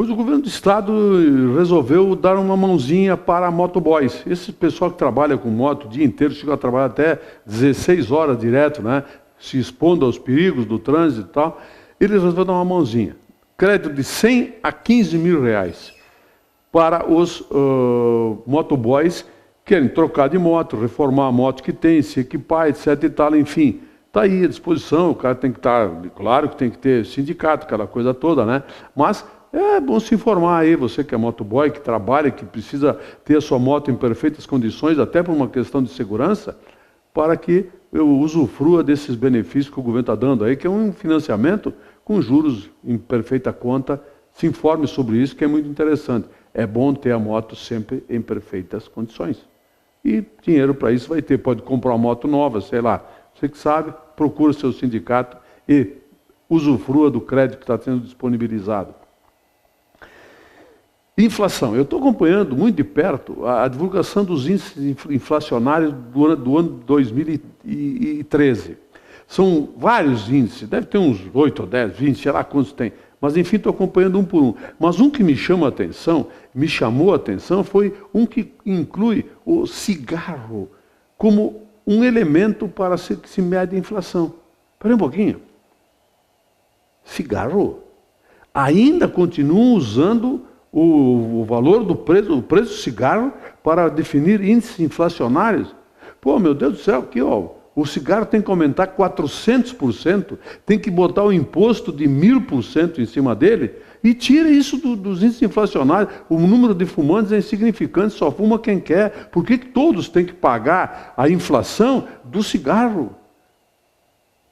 Mas o governo do estado resolveu dar uma mãozinha para motoboys. Esse pessoal que trabalha com moto o dia inteiro, chega a trabalhar até 16 horas direto, né? Se expondo aos perigos do trânsito e tal, eles resolveram dar uma mãozinha. Crédito de 100 a 15 mil reais para os motoboys que querem trocar de moto, reformar a moto que tem, se equipar, etc e tal, enfim. Está aí à disposição, o cara tem que estar, claro que tem que ter sindicato, aquela coisa toda, né? Mas é bom se informar aí, você que é motoboy, que trabalha, que precisa ter a sua moto em perfeitas condições, até por uma questão de segurança, para que eu usufrua desses benefícios que o governo está dando aí, que é um financiamento com juros em perfeita conta. Se informe sobre isso, que é muito interessante. É bom ter a moto sempre em perfeitas condições. E dinheiro para isso vai ter, pode comprar uma moto nova, sei lá. Você que sabe, procura o seu sindicato e usufrua do crédito que está sendo disponibilizado. Inflação. Eu estou acompanhando muito de perto a divulgação dos índices inflacionários do ano 2013. São vários índices, deve ter uns 8 ou 10, 20, sei lá quantos tem. Mas, enfim, estou acompanhando um por um. Mas um que me chamou a atenção, foi um que inclui o cigarro como um elemento para que se mede a inflação. Espera um pouquinho. Cigarro? Ainda continuam usando o valor do preço, o preço do cigarro para definir índices inflacionários? Pô, meu Deus do céu, aqui, ó, o cigarro tem que aumentar 400%, tem que botar o imposto de 1000% em cima dele, e tira isso dos índices inflacionários. O número de fumantes é insignificante, só fuma quem quer. Por que todos têm que pagar a inflação do cigarro?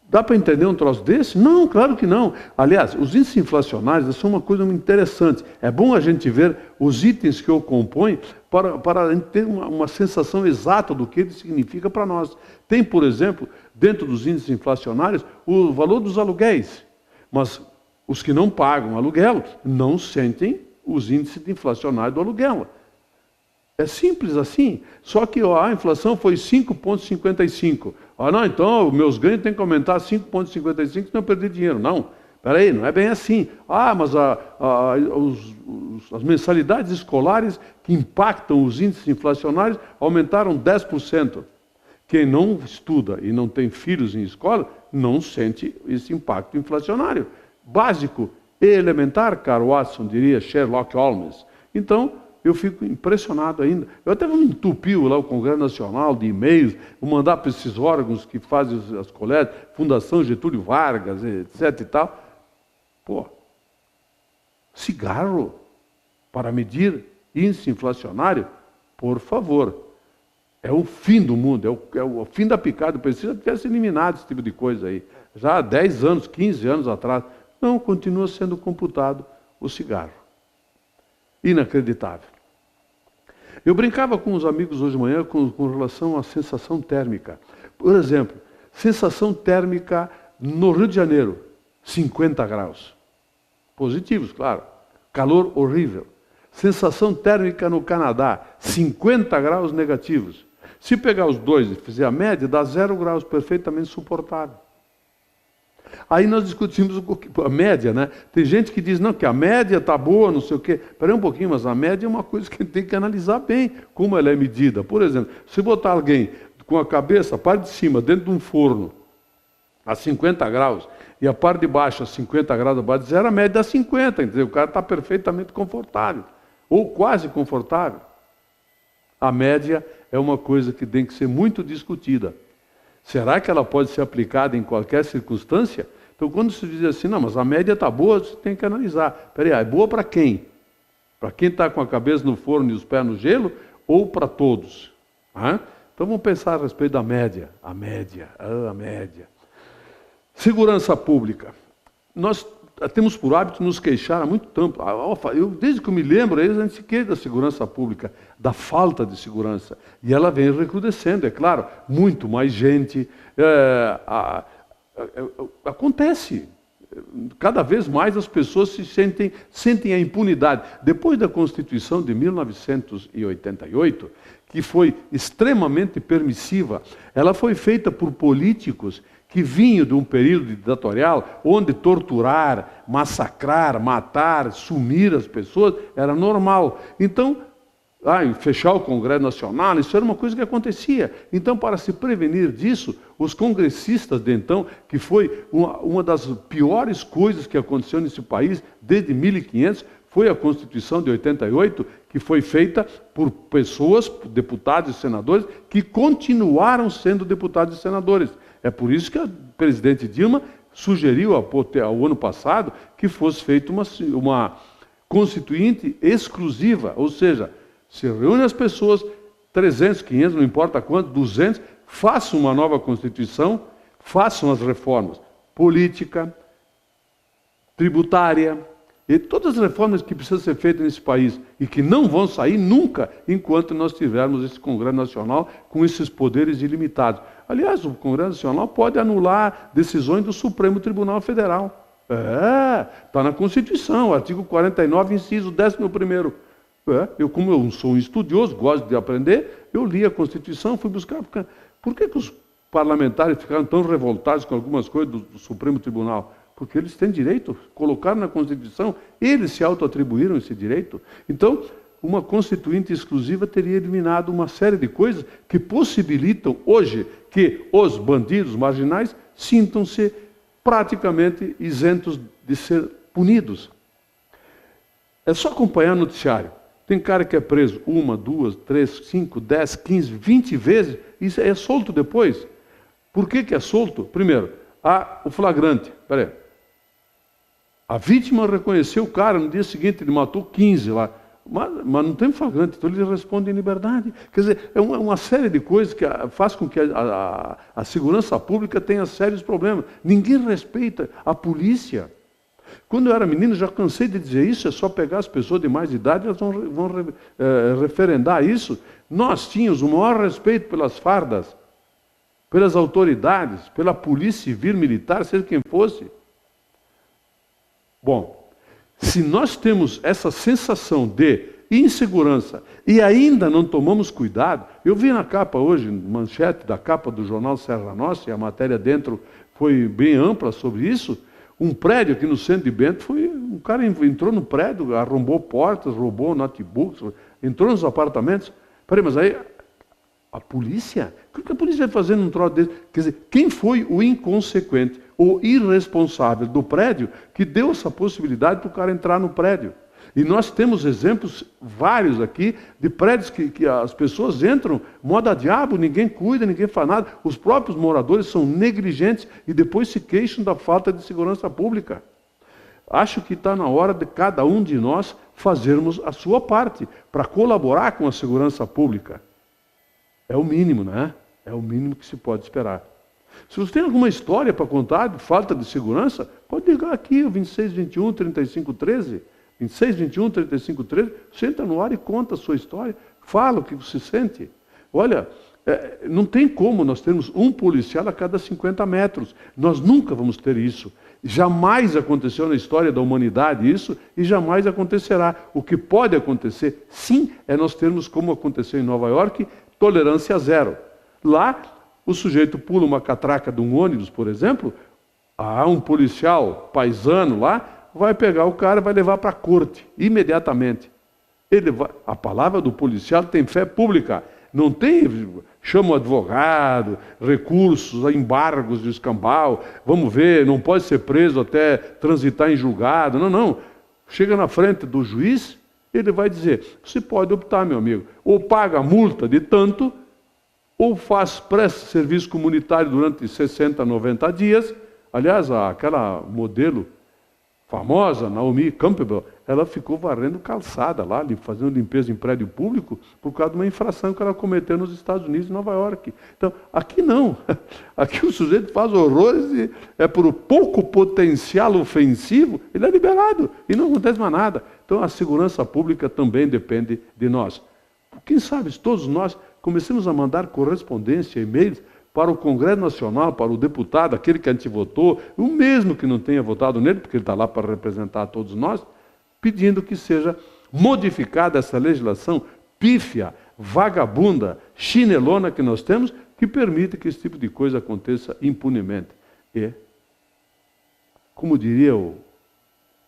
Dá para entender um troço desse? Não, claro que não. Aliás, os índices inflacionários são uma coisa muito interessante. É bom a gente ver os itens que o compõem para ter uma sensação exata do que ele significa para nós. Tem, por exemplo, dentro dos índices inflacionários, o valor dos aluguéis. Mas os que não pagam aluguel não sentem os índices inflacionários do aluguel. É simples assim. Só que a inflação foi 5,55. Não, então meus ganhos têm que aumentar 5,55 senão eu perder dinheiro. Não, peraí, não é bem assim. Mas as mensalidades escolares que impactam os índices inflacionários aumentaram 10%. Quem não estuda e não tem filhos em escola, não sente esse impacto inflacionário. Básico e elementar, caro Watson, diria Sherlock Holmes. Então, eu fico impressionado ainda. Eu até vou me entupir lá o Congresso Nacional de e-mails, vou mandar para esses órgãos que fazem as coletas, Fundação Getúlio Vargas, etc e tal. Pô, cigarro para medir índice inflacionário? Por favor. É o fim do mundo, é o fim da picada. Precisa ter se eliminado esse tipo de coisa aí. Já há 10 anos, 15 anos atrás. Não, continua sendo computado o cigarro. Inacreditável. Eu brincava com os amigos hoje de manhã com relação à sensação térmica. Por exemplo, sensação térmica no Rio de Janeiro, 50 graus. Positivos, claro. Calor horrível. Sensação térmica no Canadá, 50 graus negativos. Se pegar os dois e fizer a média, dá 0 graus, perfeitamente suportável. Aí nós discutimos a média, né? Tem gente que diz, não, que a média está boa, não sei o quê. Espera um pouquinho, mas a média é uma coisa que tem que analisar bem, como ela é medida. Por exemplo, se botar alguém com a cabeça, a parte de cima, dentro de um forno, a 50 graus, e a parte de baixo, a 50 graus abaixo de zero, a média dá 50, entendeu? O cara está perfeitamente confortável, ou quase confortável. A média é uma coisa que tem que ser muito discutida. Será que ela pode ser aplicada em qualquer circunstância? Então, quando se diz assim, não, mas a média está boa, você tem que analisar. Peraí, é boa para quem? Para quem está com a cabeça no forno e os pés no gelo, ou para todos? Então, vamos pensar a respeito da média. A média. Segurança pública. Nós temos por hábito nos queixar há muito tempo. Desde que eu me lembro, a gente se queixa da segurança pública, da falta de segurança. E ela vem recrudescendo, é claro. Muito mais gente. Acontece. Cada vez mais as pessoas sentem a impunidade. Depois da Constituição de 1988, que foi extremamente permissiva, ela foi feita por políticos que vinham de um período ditatorial onde torturar, massacrar, matar, sumir as pessoas era normal. Então, fechar o Congresso Nacional, isso era uma coisa que acontecia. Então, para se prevenir disso, os congressistas de então, que foi uma das piores coisas que aconteceu nesse país desde 1500, foi a Constituição de 88, que foi feita por pessoas, deputados e senadores, que continuaram sendo deputados e senadores. É por isso que a presidente Dilma sugeriu ao ano passado que fosse feita uma constituinte exclusiva, ou seja, se reúne as pessoas, 300, 500, não importa quanto, 200, façam uma nova Constituição, façam as reformas política, tributária, e todas as reformas que precisam ser feitas nesse país e que não vão sair nunca enquanto nós tivermos esse Congresso Nacional com esses poderes ilimitados. Aliás, o Congresso Nacional pode anular decisões do Supremo Tribunal Federal. Está na Constituição, artigo 49, inciso 11º. Como eu sou um estudioso, gosto de aprender, eu li a Constituição, fui buscar. Por que os parlamentares ficaram tão revoltados com algumas coisas do Supremo Tribunal? Porque eles têm direito, colocaram na Constituição, eles se autoatribuíram esse direito. Então, uma constituinte exclusiva teria eliminado uma série de coisas que possibilitam hoje que os bandidos marginais sintam-se praticamente isentos de ser punidos. É só acompanhar o noticiário. Tem cara que é preso 1, 2, 3, 5, 10, 15, 20 vezes e é solto depois. Por que é solto? Primeiro, há o flagrante. Peraí. A vítima reconheceu o cara, no dia seguinte ele matou 15 lá. Mas não tem flagrante, então ele responde em liberdade. Quer dizer, é uma série de coisas que faz com que a segurança pública tenha sérios problemas. Ninguém respeita a polícia. Quando eu era menino, já cansei de dizer isso, é só pegar as pessoas de mais idade, elas vão referendar isso. Nós tínhamos o maior respeito pelas fardas, pelas autoridades, pela polícia civil, militar, seja quem fosse. Bom, se nós temos essa sensação de insegurança e ainda não tomamos cuidado, eu vi na capa hoje, manchete da capa do jornal Serra Nossa, e a matéria dentro foi bem ampla sobre isso, um prédio aqui no centro de Bento, um cara entrou no prédio, arrombou portas, roubou notebooks, entrou nos apartamentos. Peraí, mas aí a polícia? O que a polícia vai fazer num troço desse? Quer dizer, quem foi o inconsequente, o irresponsável do prédio que deu essa possibilidade para o cara entrar no prédio? E nós temos exemplos vários aqui de prédios que as pessoas entram, moda diabo, ninguém cuida, ninguém faz nada. Os próprios moradores são negligentes e depois se queixam da falta de segurança pública. Acho que está na hora de cada um de nós fazermos a sua parte para colaborar com a segurança pública. É o mínimo, né? É o mínimo que se pode esperar. Se você tem alguma história para contar de falta de segurança, pode ligar aqui, o 2621 3513. 26, 21, 35, 13, você entra no ar e conta a sua história, fala o que você sente. Olha, não tem como nós termos um policial a cada 50 metros. Nós nunca vamos ter isso. Jamais aconteceu na história da humanidade isso e jamais acontecerá. O que pode acontecer, sim, é nós termos, como aconteceu em Nova York, tolerância zero. Lá, o sujeito pula uma catraca de um ônibus, por exemplo, há um policial paisano lá, vai pegar o cara e vai levar para a corte, imediatamente. A palavra do policial tem fé pública. Não tem, chama o advogado, recursos, embargos de escambau, vamos ver, não pode ser preso até transitar em julgado. Não. Chega na frente do juiz, ele vai dizer, você pode optar, meu amigo, ou paga a multa de tanto, ou presta serviço comunitário durante 60, 90 dias. Aliás, aquela modelo famosa, Naomi Campbell, ela ficou varrendo calçada lá, fazendo limpeza em prédio público, por causa de uma infração que ela cometeu nos Estados Unidos, em Nova York. Então, aqui não. Aqui o sujeito faz horrores e por pouco potencial ofensivo, ele é liberado e não acontece mais nada. Então, a segurança pública também depende de nós. Quem sabe, se todos nós comecemos a mandar correspondência, e-mails, para o Congresso Nacional, para o deputado, aquele que a gente votou, o mesmo que não tenha votado nele, porque ele está lá para representar todos nós, pedindo que seja modificada essa legislação pífia, vagabunda, chinelona que nós temos, que permite que esse tipo de coisa aconteça impunemente. E, como diria o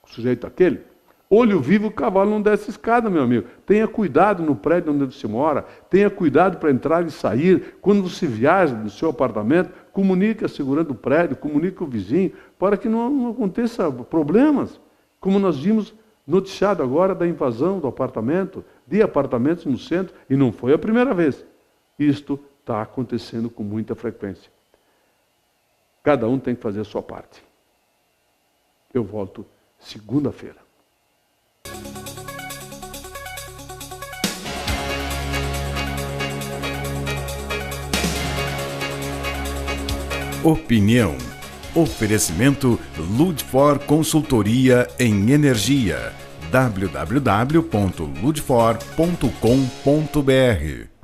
sujeito aquele, olho vivo, o cavalo não desce escada, meu amigo. Tenha cuidado no prédio onde você mora, tenha cuidado para entrar e sair. Quando você viaja no seu apartamento, comunique a segurança do prédio, comunique o vizinho, para que não aconteça problemas. Como nós vimos noticiado agora da invasão do apartamento, de apartamentos no centro, e não foi a primeira vez. Isto está acontecendo com muita frequência. Cada um tem que fazer a sua parte. Eu volto segunda-feira. Opinião. Oferecimento Ludfor Consultoria em Energia. www.ludfor.com.br